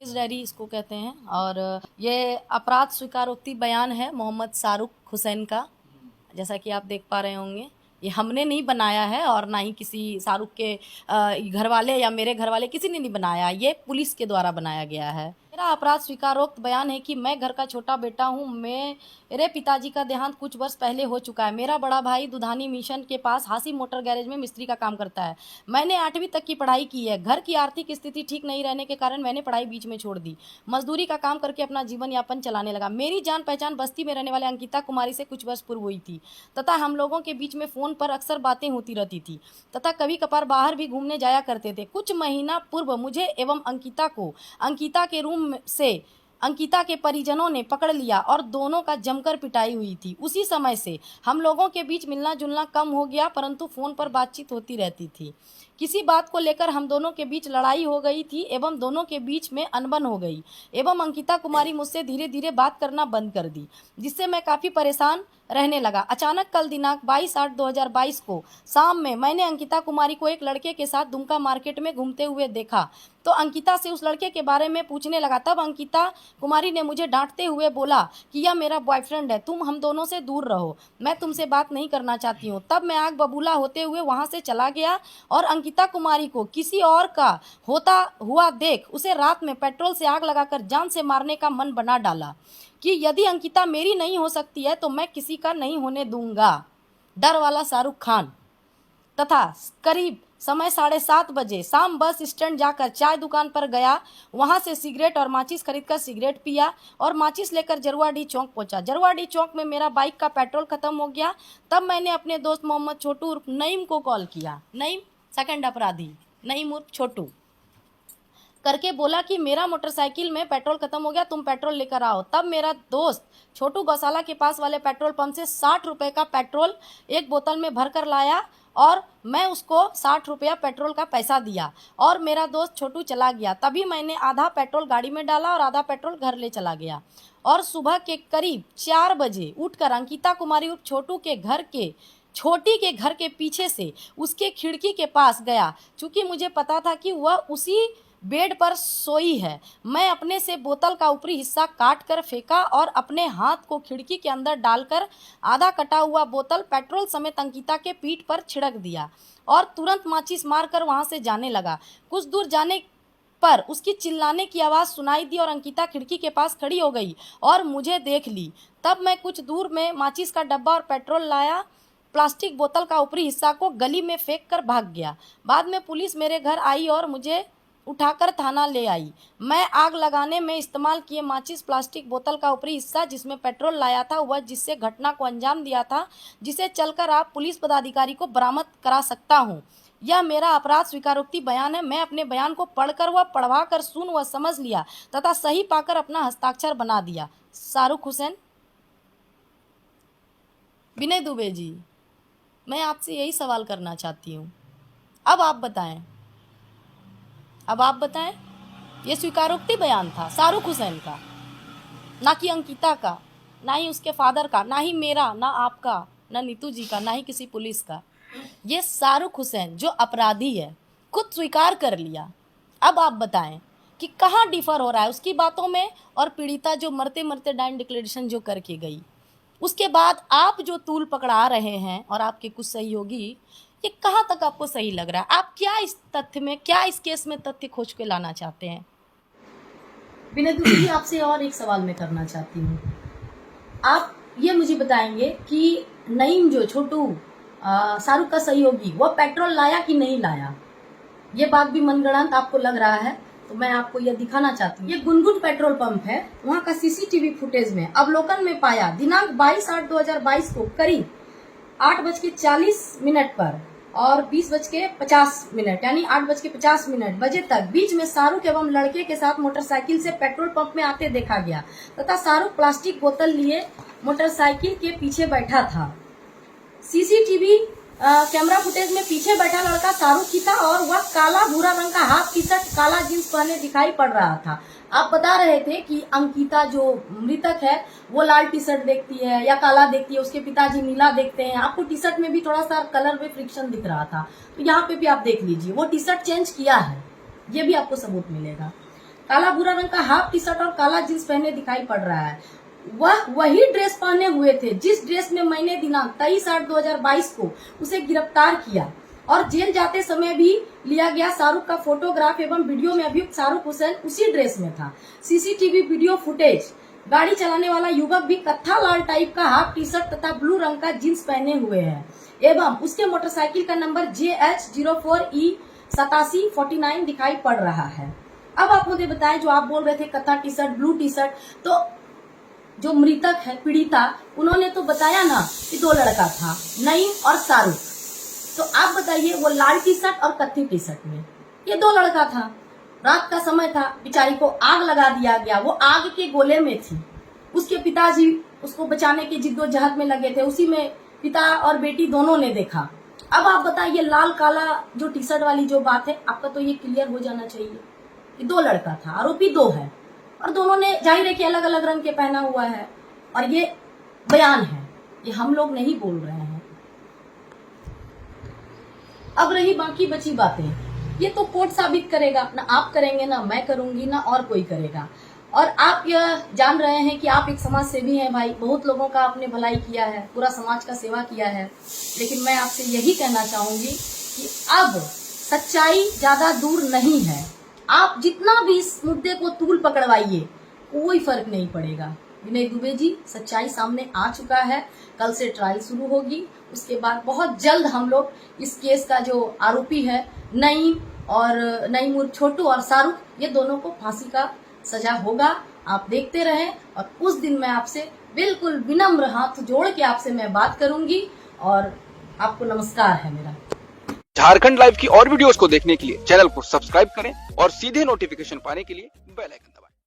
इस डायरी इसको कहते हैं। और ये अपराध स्वीकारोक्ति बयान है मोहम्मद शाहरुख हुसैन का। जैसा कि आप देख पा रहे होंगे, ये हमने नहीं बनाया है और ना ही किसी शाहरुख के घर वाले या मेरे घर वाले किसी ने नहीं बनाया, ये पुलिस के द्वारा बनाया गया है। मेरा अपराध स्वीकारोक्त बयान है कि मैं घर का छोटा बेटा हूँ। मेरे पिताजी का देहांत कुछ वर्ष पहले हो चुका है। मेरा बड़ा भाई दुधानी मिशन के पास हासी मोटर गैरेज में मिस्त्री का काम करता है। मैंने 8वीं तक की पढ़ाई की है। घर की आर्थिक स्थिति ठीक नहीं रहने के कारण मैंने पढ़ाई बीच में छोड़ दी। मजदूरी का काम करके अपना जीवन यापन चलाने लगा। मेरी जान पहचान बस्ती में रहने वाले अंकिता कुमारी से कुछ वर्ष पूर्व हुई थी तथा हम लोगों के बीच में फ़ोन पर अक्सर बातें होती रहती थी तथा कभी कभार बाहर भी घूमने जाया करते थे। कुछ महीना पूर्व मुझे एवं अंकिता को अंकिता के रूम से अंकिता के परिजनों ने पकड़ लिया और दोनों का जमकर पिटाई हुई थी। उसी समय से हम लोगों के बीच मिलना जुलना कम हो गया, परंतु फ़ोन पर बातचीत होती रहती थी। किसी बात को लेकर हम दोनों के बीच लड़ाई हो गई थी एवं दोनों के बीच में अनबन हो गई एवं अंकिता कुमारी मुझसे धीरे धीरे बात करना बंद कर दी, जिससे मैं काफ़ी परेशान रहने लगा। अचानक कल दिनांक 22/8/2022 को शाम में मैंने अंकिता कुमारी को एक लड़के के साथ दुमका मार्केट में घूमते हुए देखा तो अंकिता से उस लड़के के बारे में पूछने लगा। तब अंकिता कुमारी ने मुझे डांटते हुए बोला कि यह मेरा बॉयफ्रेंड है, तुम हम दोनों से दूर रहो, मैं तुमसे बात नहीं करना चाहती हूँ। तब मैं आग बबूला होते हुए वहाँ से चला गया और अंकिता कुमारी को किसी और का होता हुआ देख उसे रात में पेट्रोल से आग लगाकर जान से मारने का मन बना डाला कि यदि अंकिता मेरी नहीं हो सकती है तो मैं किसी का नहीं होने दूंगा। डर वाला शाहरुख खान। तथा करीब समय 7:30 बजे शाम बस स्टैंड जाकर चाय दुकान पर गया, वहां से सिगरेट और माचिस खरीदकर सिगरेट पिया और माचिस लेकर जरुआडीह चौक पहुंचा। जरुआडीह चौक में मेरा बाइक का पेट्रोल खत्म हो गया। तब मैंने अपने दोस्त मोहम्मद छोटू उर्फ नईम को कॉल किया। नईम सेकंड अपराधी, नईम उर्फ छोटू करके बोला कि मेरा मोटरसाइकिल में पेट्रोल खत्म हो गया, तुम पेट्रोल लेकर आओ। तब मेरा दोस्त छोटू गौशाला के पास वाले पेट्रोल पंप से 60 रुपये का पेट्रोल एक बोतल में भर कर लाया और मैं उसको 60 रुपया पेट्रोल का पैसा दिया और मेरा दोस्त छोटू चला गया। तभी मैंने आधा पेट्रोल गाड़ी में डाला और आधा पेट्रोल घर ले चला गया और सुबह के करीब 4 बजे उठकर अंकिता कुमारी उर्फ छोटू के घर के छोटी के घर के पीछे से उसके खिड़की के पास गया। चूंकि मुझे पता था कि वह उसी बेड पर सोई है, मैं अपने से बोतल का ऊपरी हिस्सा काट कर फेंका और अपने हाथ को खिड़की के अंदर डालकर आधा कटा हुआ बोतल पेट्रोल समेत अंकिता के पीठ पर छिड़क दिया और तुरंत माचिस मारकर वहां से जाने लगा। कुछ दूर जाने पर उसकी चिल्लाने की आवाज़ सुनाई दी और अंकिता खिड़की के पास खड़ी हो गई और मुझे देख ली। तब मैं कुछ दूर में माचिस का डब्बा और पेट्रोल लाया, प्लास्टिक बोतल का ऊपरी हिस्सा को गली में फेंक कर भाग गया। बाद में पुलिस मेरे घर आई और मुझे उठाकर थाना ले आई। मैं आग लगाने में इस्तेमाल किए माचिस प्लास्टिक बोतल का ऊपरी हिस्सा जिसमें पेट्रोल लाया था वह जिससे घटना को अंजाम दिया था, जिसे चलकर आप पुलिस पदाधिकारी को बरामद करा सकता हूँ। यह मेरा अपराध स्वीकारोक्ति बयान है। मैं अपने बयान को पढ़कर व पढ़वा कर सुन व समझ लिया तथा सही पाकर अपना हस्ताक्षर बना दिया। शाहरुख हुसैन। विनय दुबे जी, मैं आपसे यही सवाल करना चाहती हूँ, अब आप बताएं, ये स्वीकारोक्ति बयान था शाहरुख हुसैन का, ना कि अंकिता का, ना ही उसके फादर का, ना ही मेरा, ना आपका, ना नीतू जी का, ना ही किसी पुलिस का। ये शाहरुख हुसैन जो अपराधी है खुद स्वीकार कर लिया। अब आप बताएं कि कहाँ डिफर हो रहा है उसकी बातों में और पीड़िता जो मरते मरते डाइन डिक्लेरेशन जो करके गई, उसके बाद आप जो तूल पकड़ा रहे हैं और आपके कुछ सहयोगी, ये कहाँ तक आपको सही लग रहा है? आप क्या इस तथ्य में, क्या इस केस में तथ्य खोज के लाना चाहते हैं? विनय दुबे जी, आपसे और एक सवाल मैं करना चाहती हूँ। आप ये मुझे बताएंगे कि नईम जो छोटू शाहरुख का सहयोगी, वो पेट्रोल लाया कि नहीं लाया? ये बात भी मनगढ़ंत आपको लग रहा है तो मैं आपको यह दिखाना चाहती हूँ। ये गुनगुन पेट्रोल पंप है, वहाँ का सीसीटीवी फुटेज में अवलोकन में पाया दिनांक 22/8/2022 को करीब 8:40 पर और 20:50 यानी 8:50 बजे तक बीच में शाहरुख एवं लड़के के साथ मोटरसाइकिल से पेट्रोल पंप में आते देखा गया तथा शाहरुख प्लास्टिक बोतल लिए मोटरसाइकिल के पीछे बैठा था। सीसीटीवी कैमरा फुटेज में पीछे बैठा लड़का शाहरुख ही था और वह काला भूरा रंग का हाफ टी शर्ट काला जींस पहने दिखाई पड़ रहा था। आप बता रहे थे कि अंकिता जो मृतक है वो लाल टी शर्ट देखती है या काला देखती है, उसके पिताजी नीला देखते हैं। आपको टी शर्ट में भी थोड़ा सा कलर में फ्रिक्शन दिख रहा था, तो यहाँ पे भी आप देख लीजिए वो टी शर्ट चेंज किया है, ये भी आपको सबूत मिलेगा। काला भूरा रंग का हाफ टी शर्ट और काला जींस पहने दिखाई पड़ रहा है। वह वही ड्रेस पहने हुए थे जिस ड्रेस में मैंने दिनांक 23/8/2022 को उसे गिरफ्तार किया और जेल जाते समय भी लिया गया शाहरुख का फोटोग्राफ एवं वीडियो में अभियुक्त शाहरुख हुसैन उसी ड्रेस में था। सीसीटीवी वीडियो फुटेज, गाड़ी चलाने वाला युवक भी कत्था लाल टाइप का हाफ टी शर्ट तथा ब्लू रंग का जींस पहने हुए है एवं उसके मोटरसाइकिल का नंबर JH04E8749 दिखाई पड़ रहा है। अब आप मुझे बताएं, जो आप बोल रहे थे कत्था T shirt, blue T shirt, तो जो मृतक है, पीड़िता, उन्होंने तो बताया ना कि 2 लड़का था, नईम और शाहरुख। तो आप बताइए, वो लाल टी शर्ट और कत्थी टी शर्ट में ये 2 लड़का था। रात का समय था, बेचारी को आग लगा दिया गया, वो आग के गोले में थी। उसके पिताजी उसको बचाने की जिद्दोजहद में लगे थे, उसी में पिता और बेटी दोनों ने देखा। अब आप बताइए, लाल काला जो टी शर्ट वाली जो बात है, आपका तो ये क्लियर हो जाना चाहिए कि 2 लड़का था, आरोपी 2 है और दोनों ने जाहिर है कि अलग अलग रंग के पहना हुआ है और ये बयान है, ये हम लोग नहीं बोल रहे हैं। अब रही बाकी बची बातें, ये तो कोर्ट साबित करेगा, ना आप करेंगे, ना मैं करूंगी, ना और कोई करेगा। और आप यह जान रहे हैं कि आप एक समाज सेवी हैं भाई, बहुत लोगों का आपने भलाई किया है, पूरा समाज का सेवा किया है। लेकिन मैं आपसे यही कहना चाहूंगी कि अब सच्चाई ज्यादा दूर नहीं है। आप जितना भी इस मुद्दे को तूल पकड़वाइए, कोई फर्क नहीं पड़ेगा। विनय दुबे जी, सच्चाई सामने आ चुका है। कल से ट्रायल शुरू होगी, उसके बाद बहुत जल्द हम लोग इस केस का जो आरोपी है नईम उर्फ छोटू और शाहरुख, ये दोनों को फांसी का सजा होगा। आप देखते रहें और उस दिन मैं आपसे बिल्कुल विनम्र हाथ जोड़ के आपसे मैं बात करूंगी और आपको नमस्कार है मेरा। झारखंड लाइव की और वीडियोस को देखने के लिए चैनल को सब्सक्राइब करें और सीधे नोटिफिकेशन पाने के लिए बेल आइकन दबाएं।